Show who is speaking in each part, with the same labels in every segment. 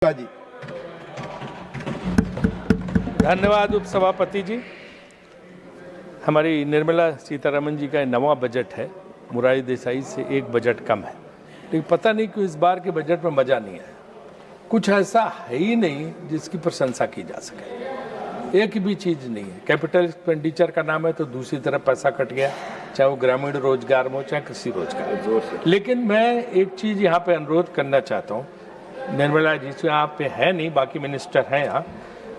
Speaker 1: जी
Speaker 2: धन्यवाद उपसभापति जी। हमारी निर्मला सीतारमण जी का नवा बजट है, मुरारी देसाई से एक बजट कम है, लेकिन पता नहीं क्यों इस बार के बजट में मजा नहीं आया। कुछ ऐसा है ही नहीं जिसकी प्रशंसा की जा सके, एक भी चीज नहीं है। कैपिटल एक्सपेंडिचर का नाम है तो दूसरी तरफ पैसा कट गया, चाहे वो ग्रामीण रोजगार में हो चाहे कृषि रोजगार। लेकिन मैं एक चीज यहाँ पे अनुरोध करना चाहता हूँ, निर्मला जी से यहाँ पे है नहीं, बाकी मिनिस्टर हैं यहाँ,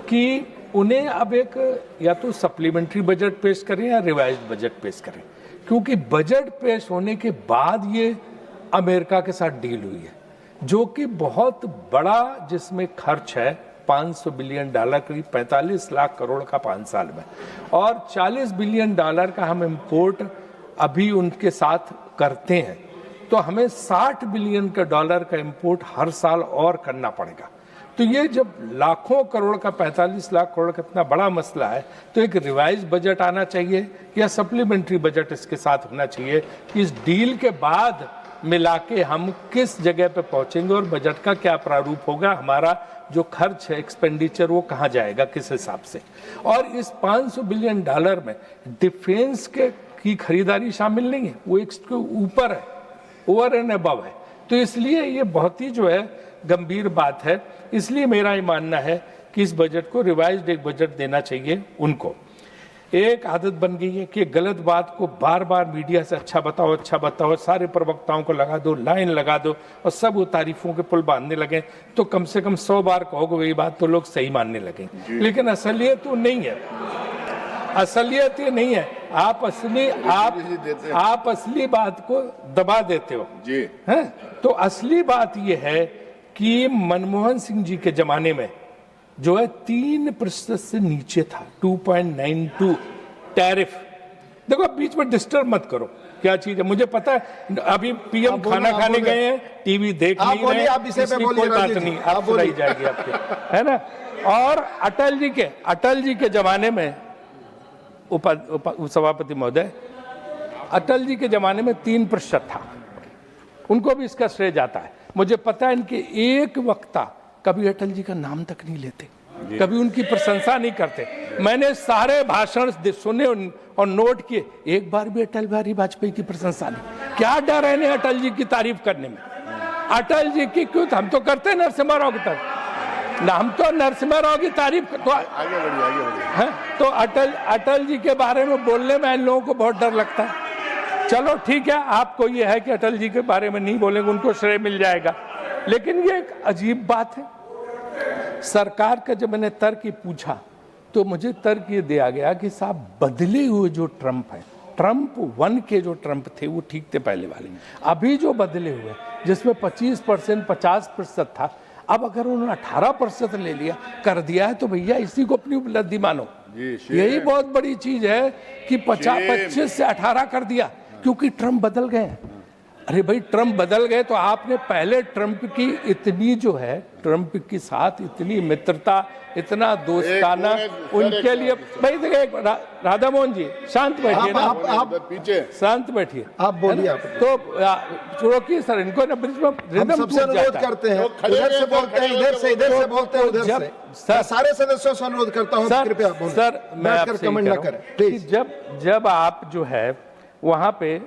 Speaker 2: कि उन्हें अब एक या तो सप्लीमेंट्री बजट पेश करें या रिवाइज्ड बजट पेश करें, क्योंकि बजट पेश होने के बाद ये अमेरिका के साथ डील हुई है जो कि बहुत बड़ा, जिसमें खर्च है $500 बिलियन, करीब 45 लाख करोड़ का 5 साल में, और $40 बिलियन का हम इम्पोर्ट अभी उनके साथ करते हैं, तो हमें $60 बिलियन का इम्पोर्ट हर साल और करना पड़ेगा। तो ये जब लाखों करोड़ का 45 लाख करोड़ का इतना बड़ा मसला है, तो एक रिवाइज बजट आना चाहिए या सप्लीमेंट्री बजट इसके साथ होना चाहिए कि इस डील के बाद मिला के हम किस जगह पे पहुंचेंगे और बजट का क्या प्रारूप होगा, हमारा जो खर्च है एक्सपेंडिचर वो कहाँ जाएगा, किस हिसाब से। और इस $500 बिलियन में डिफेंस की खरीदारी शामिल नहीं है, वो इसके ऊपर है, ओवर एंड अबव है। तो इसलिए ये बहुत ही जो है गंभीर बात है। इसलिए मेरा ये मानना है कि इस बजट को रिवाइज्ड एक बजट देना चाहिए उनको। एक आदत बन गई है कि गलत बात को बार बार मीडिया से अच्छा बताओ, सारे प्रवक्ताओं को लगा दो, लाइन लगा दो और सब वो तारीफों के पुल बांधने लगे, तो कम से कम 100 बार कहोगे वही बात तो लोग सही मानने लगे। लेकिन असलियत वो नहीं है, असलियत ये नहीं है। आप असली बात को दबा देते हो जी, हैं? तो असली बात ये है कि मनमोहन सिंह जी के जमाने में जो है 3% से नीचे था, 2.92 टैरिफ। देखो बीच में डिस्टर्ब मत करो, क्या चीज है मुझे पता है। अभी पीएम खाना खाने गए हैं, टीवी देख नहीं रहे, कोई बात नहीं, आप सुनाई जाएगी आपके, है ना। और अटल जी के जमाने में उपसभापति महोदय, अटल जी के जमाने में 3% था, उनको भी इसका श्रेय जाता है। मुझे पता है इनके एक वक्ता कभी अटल जी का नाम तक नहीं लेते, कभी उनकी प्रशंसा नहीं करते। मैंने सारे भाषण सुने और नोट किए, एक बार भी अटल बिहारी वाजपेयी की प्रशंसा नहीं। क्या डर है इन्हें अटल जी की तारीफ करने में? अटल जी की क्यों, हम तो करते हैं नरसिम्हा राव की तारीफ ना, हम तो नरसिम्हा राव की तारीफ तो आगे बढ़िए। तो अटल जी के बारे में बोलने में इन लोगों को बहुत डर लगता है। चलो ठीक है, आपको ये है कि अटल जी के बारे में नहीं बोलेंगे, उनको श्रेय मिल जाएगा। लेकिन ये एक अजीब बात है, सरकार का जब मैंने तर्क पूछा तो मुझे तर्क ये दिया गया कि साहब बदले हुए जो ट्रम्प है, ट्रम्प 1 के जो ट्रम्प थे वो ठीक थे पहले वाले, अभी जो बदले हुए जिसमें 25% 50% था, अब अगर उन्होंने 18% ले लिया कर दिया है तो भैया इसी को अपनी उपलब्धि मानो। यही बहुत बड़ी चीज है कि 25 से 18 कर दिया, क्योंकि ट्रम्प बदल गए। अरे भाई ट्रम्प बदल गए तो आपने पहले ट्रम्प की इतनी जो है, ट्रम्प के साथ इतनी मित्रता, इतना दोस्ताना उनके लिए। भाई देखिए राधा मोहन जी शांत बैठिए ना, आप पीछे शांत बैठिए, आप बोलिए। तो रोकिए सर इनको ना, बीच में रिदम
Speaker 1: सबसे अनुरोध करते हैं, उधर से बोलते हैं, इधर से बोलते हैं, उधर से। सर सारे सदस्यों से अनुरोध करता हूं, कृपया सर मैं आपसे कमेंट ना करें प्लीज।
Speaker 2: जब आप जो है वहां पे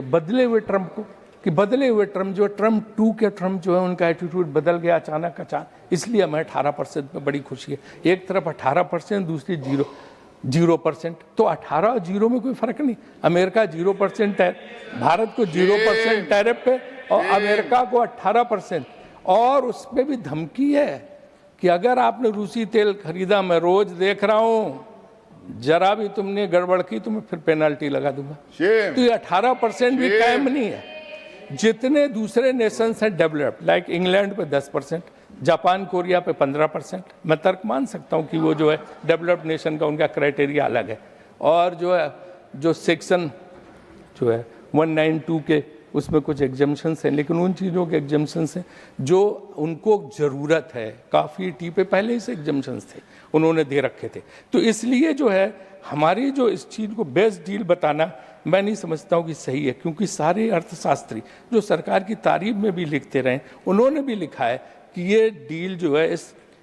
Speaker 2: बदले हुए ट्रम्प को, कि बदले हुए ट्रम्प जो ट्रम्प 2 के ट्रम्प जो है उनका एटीट्यूड बदल गया अचानक, इसलिए हमें 18% में बड़ी खुशी है। एक तरफ 18%, दूसरी 0%। तो 18 और 0 में कोई फर्क नहीं। अमेरिका 0% है, भारत को 0% टैरिफ पे, और अमेरिका को 18%। और उसमें भी धमकी है कि अगर आपने रूसी तेल खरीदा, मैं रोज देख रहा हूँ, जरा भी तुमने गड़बड़ की तो मैं फिर पेनल्टी लगा दूंगा। तो ये 18% भी कायम नहीं है। जितने दूसरे नेशंस हैं डेवलप्ड, लाइक इंग्लैंड पे 10%, जापान कोरिया पे 15%, मैं तर्क मान सकता हूँ कि वो जो है डेवलप्ड नेशन का उनका क्राइटेरिया अलग है। और जो है जो सेक्शन जो है 192 के उसमें कुछ एग्जम्पशंस हैं, लेकिन उन चीज़ों के एग्जम्पशंस हैं जो उनको ज़रूरत है। काफ़ी टी पे पहले ही से एग्जम्पशंस थे, उन्होंने दे रखे थे। तो इसलिए जो है हमारी जो इस चीज़ को बेस्ट डील बताना मैं नहीं समझता हूँ कि सही है, क्योंकि सारे अर्थशास्त्री जो सरकार की तारीफ में भी लिखते रहे, उन्होंने भी लिखा है कि ये डील जो है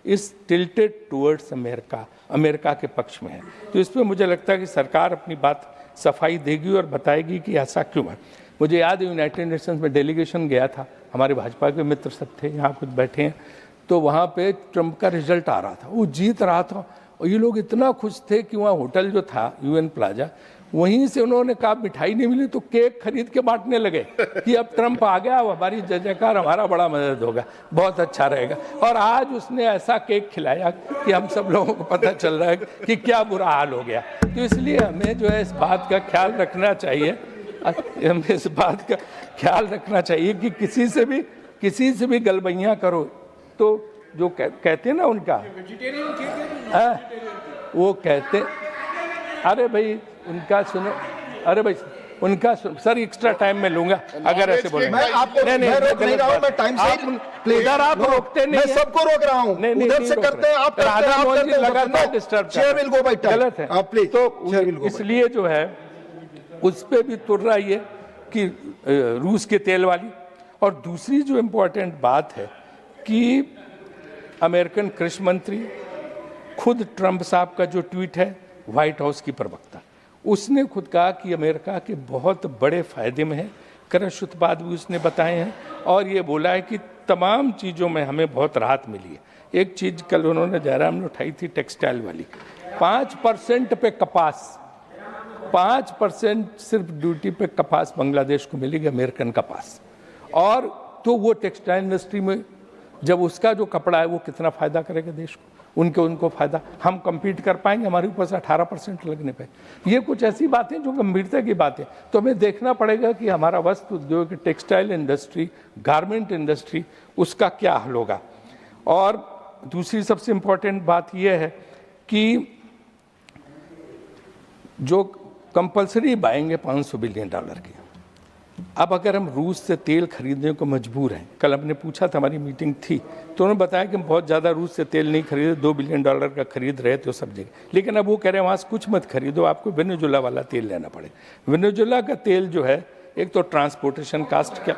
Speaker 2: इस टिल्टेड टुवर्ड्स अमेरिका के पक्ष में है। तो इस पर मुझे लगता है कि सरकार अपनी बात सफाई देगी और बताएगी कि ऐसा क्यों है। मुझे याद है यूनाइटेड नेशंस में डेलीगेशन गया था, हमारे भाजपा के मित्र सब थे, यहाँ कुछ बैठे हैं, तो वहाँ पे ट्रंप का रिजल्ट आ रहा था, वो जीत रहा था और ये लोग इतना खुश थे कि वहाँ होटल जो था यूएन प्लाजा, वहीं से उन्होंने कहा मिठाई नहीं मिली तो केक खरीद के बांटने लगे कि अब ट्रंप आ गया, हमारी जय जयकार, हमारा बड़ा मदद होगा, बहुत अच्छा रहेगा। और आज उसने ऐसा केक खिलाया कि हम सब लोगों को पता चल रहा है कि क्या बुरा हाल हो गया। तो इसलिए हमें जो है इस बात का ख्याल रखना चाहिए, हमें इस बात का ख्याल रखना चाहिए कि किसी से भी गलबैयाँ करो तो जो कहते हैं ना उनका, वो कहते, अरे भाई उनका सुनो, अरे भाई उनका सर एक्स्ट्रा टाइम में लूंगा अगर ऐसे बोले।
Speaker 1: मैं आपको नहीं रोक नहीं रहा हूं, मैं टाइम से
Speaker 2: इधर आप रोकते नहीं,
Speaker 1: मैं सबको रोक रहा हूं, उधर से करते हैं आप,
Speaker 2: लगातार disturb,
Speaker 1: chair will go by time,
Speaker 2: गलत है
Speaker 1: प्लीज।
Speaker 2: तो इसलिए जो है उस पे भी तुर रही है कि रूस के तेल वाली। और दूसरी जो इम्पोर्टेंट बात है कि अमेरिकन कृषि मंत्री खुद ट्रंप साहब का जो ट्वीट है, व्हाइट हाउस की प्रवक्ता, उसने खुद कहा कि अमेरिका के बहुत बड़े फायदे में है, कृषि उत्पाद भी उसने बताए हैं और ये बोला है कि तमाम चीज़ों में हमें बहुत राहत मिली है। एक चीज़ कल उन्होंने जयराम ने उठाई थी, टेक्सटाइल वाली, 5% पे कपास, 5% सिर्फ ड्यूटी पे कपास बांग्लादेश को मिलेगी, अमेरिकन कपास। और तो वो टेक्सटाइल इंडस्ट्री में जब उसका जो कपड़ा है वो कितना फ़ायदा करेगा देश को, उनको फ़ायदा, हम compete कर पाएंगे हमारे ऊपर से 18% लगने पे। ये कुछ ऐसी बातें जो गंभीरता की बातें, तो हमें देखना पड़ेगा कि हमारा वस्त्र उद्योग, टेक्सटाइल इंडस्ट्री, गारमेंट इंडस्ट्री, उसका क्या हाल होगा। और दूसरी सबसे इम्पोर्टेंट बात यह है कि जो कंपल्सरी बाएंगे $500 बिलियन की, अब अगर हम रूस से तेल खरीदने को मजबूर हैं, कल हमने पूछा था, हमारी मीटिंग थी, तो उन्होंने बताया कि हम बहुत ज़्यादा रूस से तेल नहीं खरीदे, $2 बिलियन का खरीद रहे थे सब जगह, लेकिन अब वो कह रहे हैं वहाँ से कुछ मत खरीदो, आपको वेनेजुएला वाला तेल लेना पड़ेगा। वेनेजुएला का तेल जो है, एक तो ट्रांसपोर्टेशन कास्ट, क्या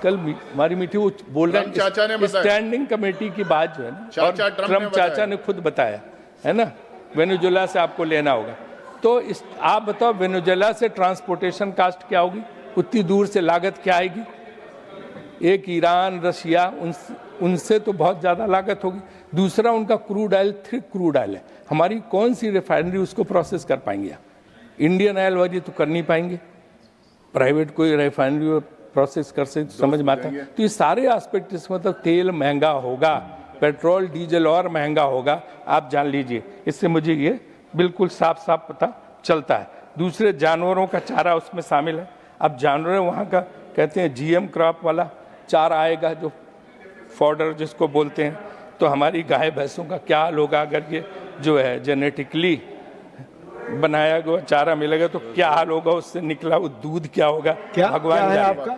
Speaker 2: कल हमारी मीटिंग वो बोल रहे हैं स्टैंडिंग कमेटी की बात जो है ना, और ट्रम्प चाचा ने खुद बताया है ना, वेनेजुएला से आपको लेना होगा। तो आप बताओ वेनेजुएला से ट्रांसपोर्टेशन कास्ट क्या होगी, उतनी दूर से लागत क्या आएगी। एक ईरान, रशिया, उनसे तो बहुत ज़्यादा लागत होगी। दूसरा उनका crude oil, thick crude oil है, हमारी कौन सी रिफाइनरी उसको प्रोसेस कर पाएंगे आप? इंडियन ऑयल वाली तो कर नहीं पाएंगे, प्राइवेट कोई रिफाइनरी प्रोसेस कर से समझ में आता है। तो ये सारे एस्पेक्ट, इसमें मतलब तेल महंगा होगा, पेट्रोल डीजल और महंगा होगा, आप जान लीजिए। इससे मुझे ये बिल्कुल साफ साफ पता चलता है। दूसरे जानवरों का चारा उसमें शामिल है। अब जानवर वहाँ का कहते हैं जीएम क्रॉप वाला चारा आएगा, जो फॉडर जिसको बोलते हैं, तो हमारी गाय भैंसों का क्या हाल होगा अगर ये जो है जेनेटिकली बनाया गया चारा मिलेगा तो क्या हाल होगा, उससे निकला वो दूध क्या होगा,
Speaker 1: क्या
Speaker 2: भगवान
Speaker 1: है आपका?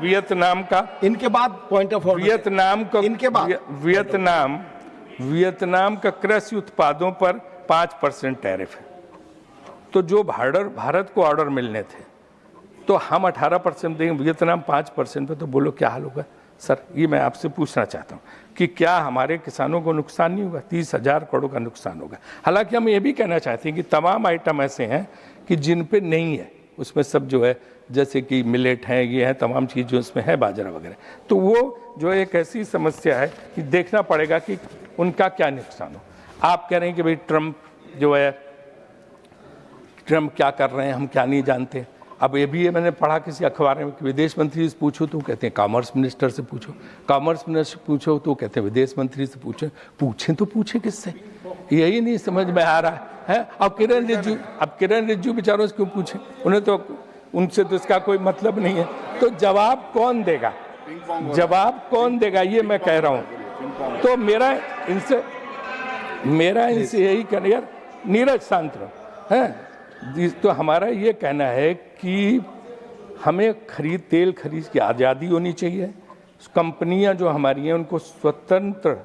Speaker 2: वियतनाम का,
Speaker 1: इनके बाद पॉइंट ऑफ
Speaker 2: वियतनाम का,
Speaker 1: इनके बाद
Speaker 2: वियतनाम का कृषि उत्पादों पर 5% टैरिफ है। तो जो भारत को ऑर्डर मिलने थे तो हम 18% देंगे, वियतनाम 5% पे, तो बोलो क्या हाल होगा। सर ये मैं आपसे पूछना चाहता हूँ कि क्या हमारे किसानों को नुकसान नहीं होगा? 30,000 करोड़ का नुकसान होगा। हालांकि हम ये भी कहना चाहते हैं कि तमाम आइटम ऐसे हैं कि जिन पे नहीं है, उसमें सब जो है जैसे कि मिलेट हैं, ये हैं, तमाम चीज़ जो इसमें है, बाजरा वगैरह, तो वो जो एक ऐसी समस्या है कि देखना पड़ेगा कि उनका क्या नुकसान हो। आप कह रहे हैं कि भाई ट्रंप जो है, ट्रंप क्या कर रहे हैं हम क्या नहीं जानते। अब ये भी है, मैंने पढ़ा किसी अखबार में कि विदेश मंत्री से पूछो तो कहते हैं कॉमर्स मिनिस्टर से पूछो, कॉमर्स मिनिस्टर से पूछो तो कहते हैं विदेश मंत्री से पूछो। पूछें तो पूछे किससे, यही नहीं समझ में आ रहा है। अब किरण रिज्जू बेचारों से क्यों पूछे, उन्हें तो उनसे तो इसका कोई मतलब नहीं है। तो जवाब कौन देगा, जवाब कौन देगा, ये मैं कह रहा हूँ। तो मेरा इनसे यही कहना, यार नीरज शांत रहो है। तो हमारा ये कहना है कि हमें तेल खरीद की आज़ादी होनी चाहिए। कंपनियां जो हमारी हैं उनको स्वतंत्र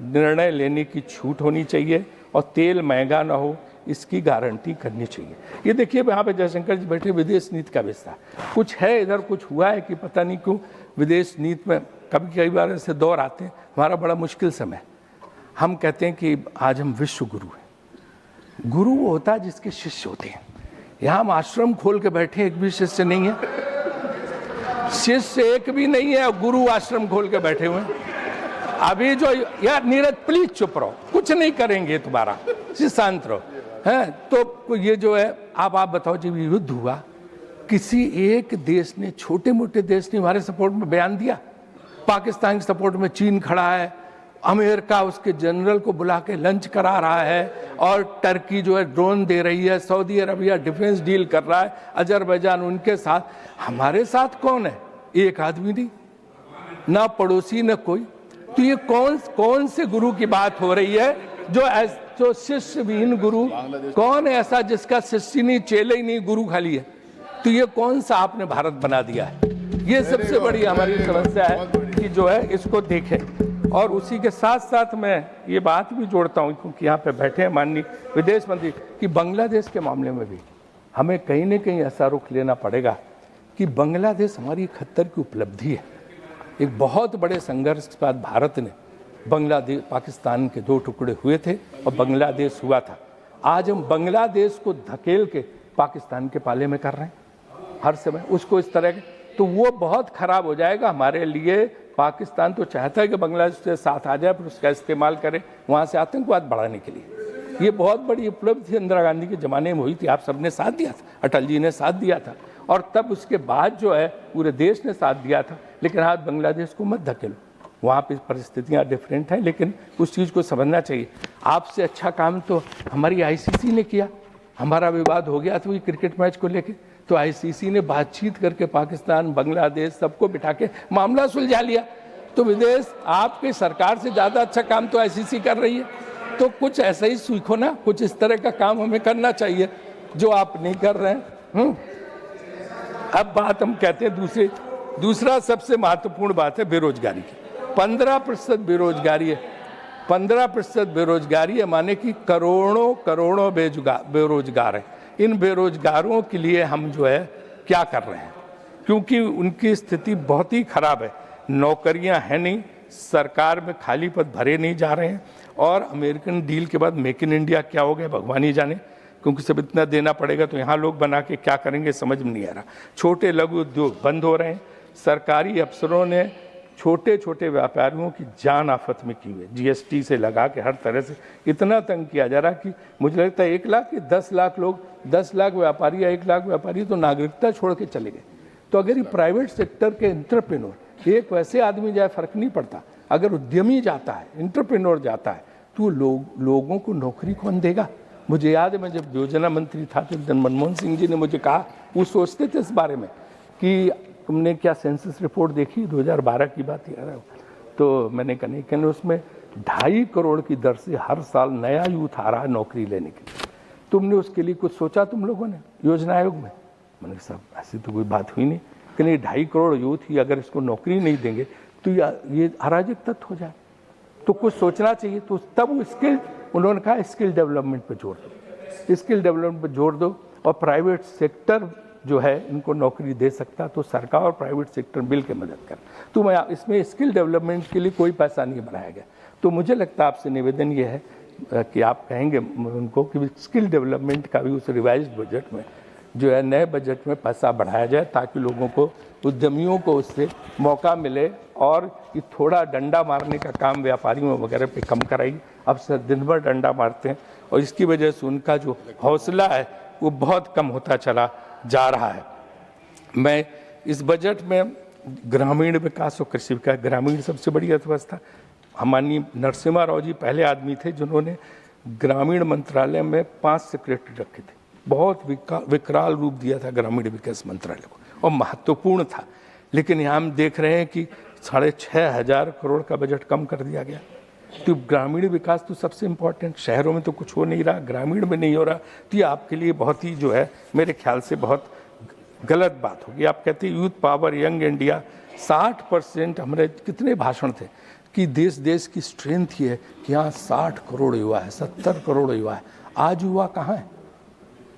Speaker 2: निर्णय लेने की छूट होनी चाहिए और तेल महंगा ना हो, इसकी गारंटी करनी चाहिए। ये देखिए यहाँ पे जयशंकर जी बैठे, विदेश नीति का विस्तार कुछ है इधर, कुछ हुआ है कि पता नहीं क्यों विदेश नीति में कभी कई बार ऐसे दौर आते हैं, हमारा बड़ा मुश्किल समय, हम कहते हैं कि आज हम विश्व गुरु हैं। गुरु वो होता है जिसके शिष्य होते हैं। यहाँ हम आश्रम खोल के बैठे, एक भी शिष्य नहीं है, शिष्य एक भी नहीं है, गुरु आश्रम खोल के बैठे हुए हैं। अभी जो यार नीरज प्लीज चुप रहो, कुछ नहीं करेंगे तुम्हारा, शांत रहो, हैं। तो ये जो है, आप बताओ, जब युद्ध हुआ, किसी एक देश ने, छोटे मोटे देश ने हमारे सपोर्ट में बयान दिया? पाकिस्तान के सपोर्ट में चीन खड़ा है, अमेरिका उसके जनरल को बुला के लंच करा रहा है, और टर्की जो है ड्रोन दे रही है, सऊदी अरबिया डिफेंस डील कर रहा है, अजरबैजान उनके साथ। हमारे साथ कौन है? एक आदमी नहीं, ना पड़ोसी न कोई। तो ये कौन से गुरु की बात हो रही है? जो शिष्यविहीन गुरु, कौन है ऐसा जिसका शिष्य नहीं, चेले ही नहीं, गुरु खाली है? तो ये कौन सा आपने भारत बना दिया है? ये सबसे बड़ी हमारी समस्या है कि जो है इसको देखें। और उसी के साथ साथ मैं ये बात भी जोड़ता हूँ, क्योंकि यहाँ पे बैठे हैं माननीय विदेश मंत्री, कि बांग्लादेश के मामले में भी हमें कहीं न कहीं ऐसा रुख लेना पड़ेगा कि बांग्लादेश हमारी 71 की उपलब्धि है। एक बहुत बड़े संघर्ष के बाद भारत ने बांग्लादेश, पाकिस्तान के 2 टुकड़े हुए थे और बांग्लादेश हुआ था। आज हम बांग्लादेश को धकेल के पाकिस्तान के पाले में कर रहे हैं हर समय, उसको इस तरह के, तो वो बहुत खराब हो जाएगा हमारे लिए। पाकिस्तान तो चाहता है कि बांग्लादेश के साथ आ जाए, फिर उसका इस्तेमाल करे वहाँ से आतंकवाद बढ़ाने के लिए। ये बहुत बड़ी उपलब्धि इंदिरा गांधी के ज़माने में हुई थी, आप सबने साथ दिया था, अटल जी ने साथ दिया था, और तब उसके बाद जो है पूरे देश ने साथ दिया था। लेकिन आज बांग्लादेश को मत धकेलो, वहाँ पे परिस्थितियाँ डिफरेंट हैं, लेकिन उस चीज़ को समझना चाहिए। आपसे अच्छा काम तो हमारी आईसीसी ने किया। हमारा विवाद हो गया था वही क्रिकेट मैच को लेके, तो आईसीसी ने बातचीत करके पाकिस्तान, बांग्लादेश सबको बिठा के मामला सुलझा लिया। तो विदेश, आपकी सरकार से ज़्यादा अच्छा काम तो आईसीसी कर रही है। तो कुछ ऐसा ही सीखो ना, कुछ इस तरह का काम हमें करना चाहिए जो आप नहीं कर रहे हैं। अब बात हम कहते हैं दूसरा सबसे महत्वपूर्ण बात है बेरोजगारी की। 15% बेरोजगारी है, 15% बेरोजगारी है, माने कि करोड़ों बेरोजगार हैं। इन बेरोजगारों के लिए हम जो है क्या कर रहे हैं, क्योंकि उनकी स्थिति बहुत ही खराब है। नौकरियां हैं नहीं, सरकार में खाली पद भरे नहीं जा रहे हैं, और अमेरिकन डील के बाद मेक इन इंडिया क्या हो गया भगवान ही जाने, क्योंकि सब इतना देना पड़ेगा तो यहाँ लोग बना के क्या करेंगे समझ में नहीं आ रहा। छोटे लघु उद्योग बंद हो रहे हैं। सरकारी अफसरों ने छोटे छोटे व्यापारियों की जान आफत में की है, जीएसटी से लगा के हर तरह से इतना तंग किया जा रहा कि मुझे लगता है 1 लाख कि 10 लाख लोग, 10 लाख व्यापारी या 1 लाख व्यापारी तो नागरिकता छोड़ के चले गए। तो अगर ये प्राइवेट सेक्टर के एंटरप्रेन्योर, एक वैसे आदमी जाए फर्क नहीं पड़ता, अगर उद्यमी जाता है, एंटरप्रेन्योर जाता है, तो लोगों को नौकरी कौन देगा? मुझे याद है, मैं जब योजना मंत्री था तो मनमोहन सिंह जी ने मुझे कहा, वो सोचते थे इस बारे में कि तुमने क्या सेंसस रिपोर्ट देखी 2012 की बात याद है? तो मैंने कहा नहीं, कहने उसमें 2.5 करोड़ की दर से हर साल नया यूथ आ रहा है नौकरी लेने के लिए। तुमने उसके लिए कुछ सोचा तुम लोगों ने योजना आयोग में? मैंने कहा साहब ऐसी तो कोई बात हुई नहीं। कहने 2.5 करोड़ यूथ ही अगर इसको नौकरी नहीं देंगे तो ये अराजक तत्व हो जाए, तो कुछ सोचना चाहिए। तो तब स्किल, उन्होंने कहा स्किल डेवलपमेंट पर जोर दो, स्किल डेवलपमेंट पर जोर दो, और प्राइवेट सेक्टर जो है इनको नौकरी दे सकता, तो सरकार और प्राइवेट सेक्टर मिल के मदद कर। तो मैं इसमें स्किल डेवलपमेंट के लिए कोई पैसा नहीं बनाया गया। तो मुझे लगता है आपसे निवेदन ये है कि आप कहेंगे उनको कि स्किल डेवलपमेंट का भी उस रिवाइज्ड बजट में जो है, नए बजट में पैसा बढ़ाया जाए, ताकि लोगों को, उद्यमियों को उससे मौका मिले, और ये थोड़ा डंडा मारने का काम व्यापारियों वगैरह पे कम कराइए। अब से दिन भर डंडा मारते हैं, और इसकी वजह से उनका जो हौसला है वो बहुत कम होता चला जा रहा है। मैं इस बजट में ग्रामीण विकास और कृषि विकास, ग्रामीण सबसे बड़ी अर्थव्यवस्था, हमारी नरसिम्हा राव जी पहले आदमी थे जिन्होंने ग्रामीण मंत्रालय में 5 सेक्रेटरी रखे थे। बहुत विकराल रूप दिया था ग्रामीण विकास मंत्रालय को, और महत्वपूर्ण था। लेकिन यहाँ हम देख रहे हैं कि 6,500 करोड़ का बजट कम कर दिया गया। तो ग्रामीण विकास तो सबसे इम्पोर्टेंट, शहरों में तो कुछ हो नहीं रहा, ग्रामीण में नहीं हो रहा, तो ये आपके लिए बहुत ही जो है मेरे ख्याल से बहुत गलत बात होगी। आप कहते हैं यूथ पावर, यंग इंडिया, 60%, हमारे कितने भाषण थे कि देश की स्ट्रेंथ ये है कि यहाँ 60 करोड़ युवा है, 70 करोड़ युवा है। आज युवा कहाँ है?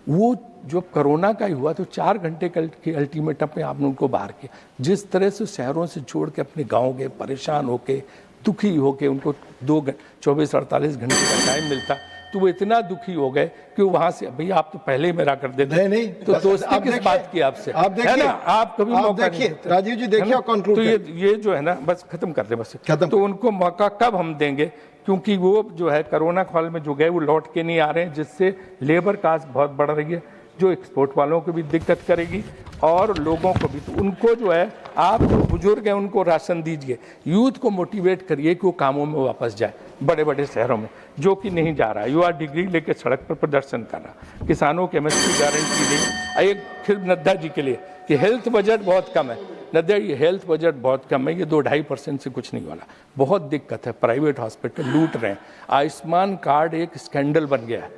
Speaker 2: वो जो कोरोना का ही हुआ तो 4 घंटे के अल्टीमेटम में आपने उनको बाहर किया। जिस तरह से शहरों से छोड़ के अपने गाँव गए, परेशान होके, दुखी होके, उनको 24-48 घंटे का टाइम मिलता, तो वो इतना दुखी हो गए कि वहां से, भैया आप तो पहले ही मेरा कर देते,
Speaker 1: नहीं
Speaker 2: तो दोस्ती किस बात की आपसे,
Speaker 1: आप देखिए,
Speaker 2: है ना, आप कभी मौका नहीं देते।
Speaker 1: राजीव जी देखिए, कंक्लूड
Speaker 2: तो ये जो है ना, बस खत्म कर दे बस। तो उनको मौका कब हम देंगे, क्योंकि वो जो है कोरोना काल में जो गए वो लौट के नहीं आ रहे हैं, जिससे लेबर कास्ट बहुत बढ़ रही है, जो एक्सपोर्ट वालों को भी दिक्कत करेगी और लोगों को भी। तो उनको जो है, आप जो बुजुर्ग हैं उनको राशन दीजिए, यूथ को मोटिवेट करिए कि वो कामों में वापस जाए, बड़े बड़े शहरों में, जो कि नहीं जा रहा है। युवा डिग्री लेके सड़क पर प्रदर्शन कर रहा, किसानों के एमएसपी गारंटी ली। एक फिर नड्डा जी के लिए कि हेल्थ बजट बहुत कम है, नड्डा ये हेल्थ बजट बहुत कम है, ये 2-2.5% से कुछ नहीं वाला, बहुत दिक्कत है। प्राइवेट हॉस्पिटल लूट रहे हैं, आयुष्मान कार्ड एक स्कैंडल बन गया है।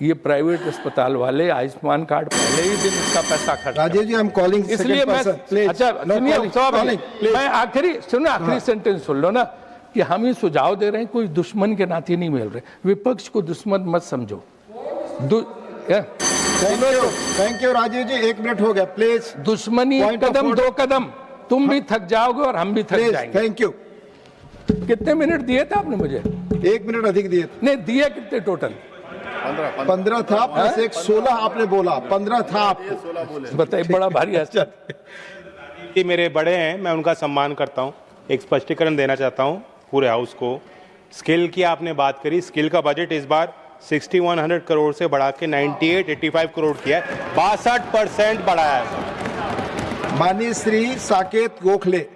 Speaker 2: ये प्राइवेट अस्पताल वाले आयुष्मान कार्ड पहले ही दिन उसका पैसा खर्च।
Speaker 1: राजीव जी, हम कॉलिंग,
Speaker 2: इसलिए मैं, अच्छा सुनिए, मैं आखिरी सेंटेंस सुन लो ना, कि हम ही सुझाव दे रहे हैं, कोई दुश्मन के नाते नहीं मिल रहे, विपक्ष को दुश्मन मत समझो।
Speaker 1: Thank you Rajiv ji, 1 minute हो गया, प्लीज।
Speaker 2: दुश्मनी कदम 2 कदम, तुम भी थक जाओगे और हम भी थक जाएंगे।
Speaker 1: Thank you.
Speaker 2: कितने मिनट दिए थे आपने मुझे?
Speaker 1: 1 मिनट अधिक दिए थे।
Speaker 2: नहीं दिए कितने टोटल?
Speaker 1: 15 था, प्लस एक 16 आपने बोला, 15 था आपको।
Speaker 2: बताइए, बड़ा भारी है।
Speaker 3: ये मेरे बड़े हैं, मैं उनका सम्मान करता हूँ। एक स्पष्टीकरण देना चाहता हूँ पूरे हाउस को। स्किल की आपने बात करी, स्किल का बजट इस बार 6100 करोड़ से बढ़ा के 9885 करोड़ किया है, 62% बढ़ाया है।
Speaker 1: माननीय श्री साकेत गोखले।